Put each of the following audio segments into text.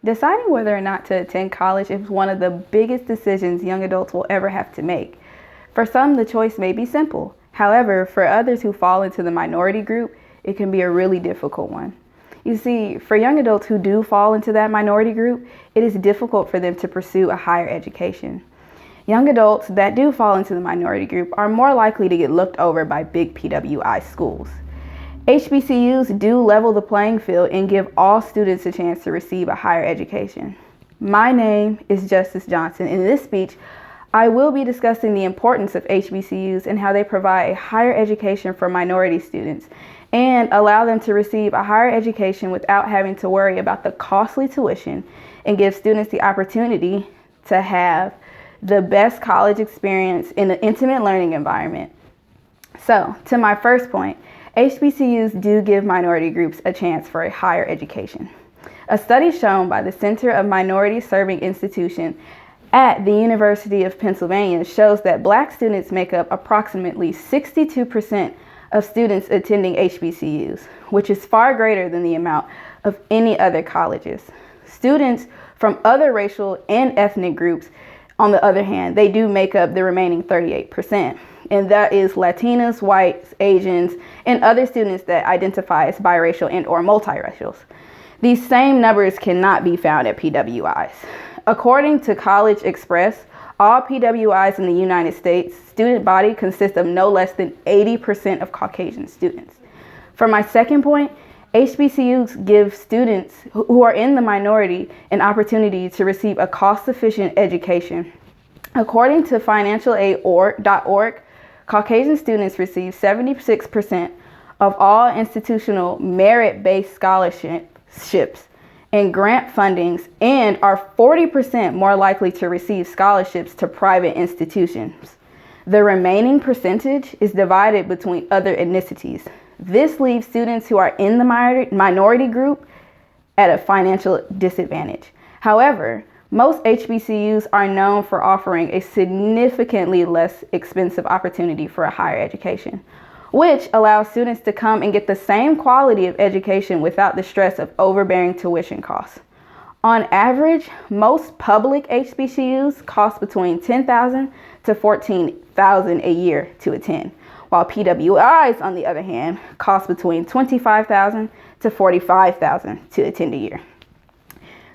Deciding whether or not to attend college is one of the biggest decisions young adults will ever have to make. For some, the choice may be simple. However, for others who fall into the minority group, it can be a really difficult one. You see, for young adults who do fall into that minority group, it is difficult for them to pursue a higher education. Young adults that do fall into the minority group are more likely to get looked over by big PWI schools. HBCUs do level the playing field and give all students a chance to receive a higher education. My name is Justice Johnson. In this speech, I will be discussing the importance of HBCUs and how they provide a higher education for minority students and allow them to receive a higher education without having to worry about the costly tuition, and give students the opportunity to have the best college experience in an intimate learning environment. So, to my first point, HBCUs do give minority groups a chance for a higher education. A study shown by the Center of Minority Serving Institution at the University of Pennsylvania shows that Black students make up approximately 62% of students attending HBCUs, which is far greater than the amount of any other colleges. Students from other racial and ethnic groups, on the other hand, they do make up the remaining 38%. And that is Latinos, whites, Asians, and other students that identify as biracial and or multiracials. These same numbers cannot be found at PWIs. According to College Express, all PWIs in the United States student body consists of no less than 80% of Caucasian students. For my second point, HBCUs give students who are in the minority an opportunity to receive a cost-efficient education. According to financialaid.org, Caucasian students receive 76% of all institutional merit-based scholarships and grant fundings, and are 40% more likely to receive scholarships to private institutions. The remaining percentage is divided between other ethnicities. This leaves students who are in the minority group at a financial disadvantage. However, most HBCUs are known for offering a significantly less expensive opportunity for a higher education, which allows students to come and get the same quality of education without the stress of overbearing tuition costs. On average, most public HBCUs cost between $10,000 to $14,000 a year to attend, while PWIs, on the other hand, cost between $25,000 to $45,000 to attend a year.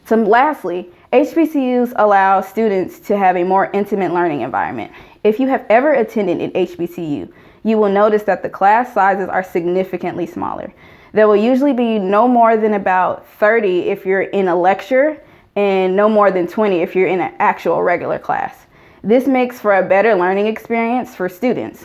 So lastly, HBCUs allow students to have a more intimate learning environment. If you have ever attended an HBCU, you will notice that the class sizes are significantly smaller. There will usually be no more than about 30 if you're in a lecture, and no more than 20 if you're in an actual regular class. This makes for a better learning experience for students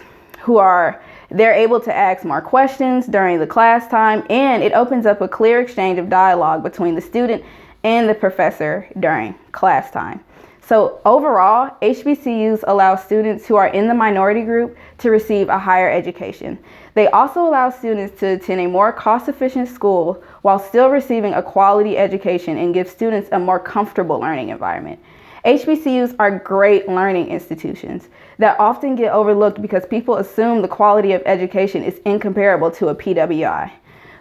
they're able to ask more questions during the class time, and it opens up a clear exchange of dialogue between the student and the professor during class time. So overall, HBCUs allow students who are in the minority group to receive a higher education. They also allow students to attend a more cost-efficient school while still receiving a quality education, and give students a more comfortable learning environment. HBCUs are great learning institutions that often get overlooked because people assume the quality of education is incomparable to a PWI.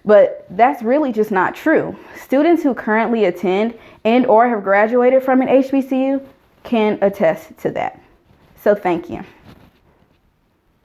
But that's really just not true. Students who currently attend and or have graduated from an HBCU can attest to that. So thank you.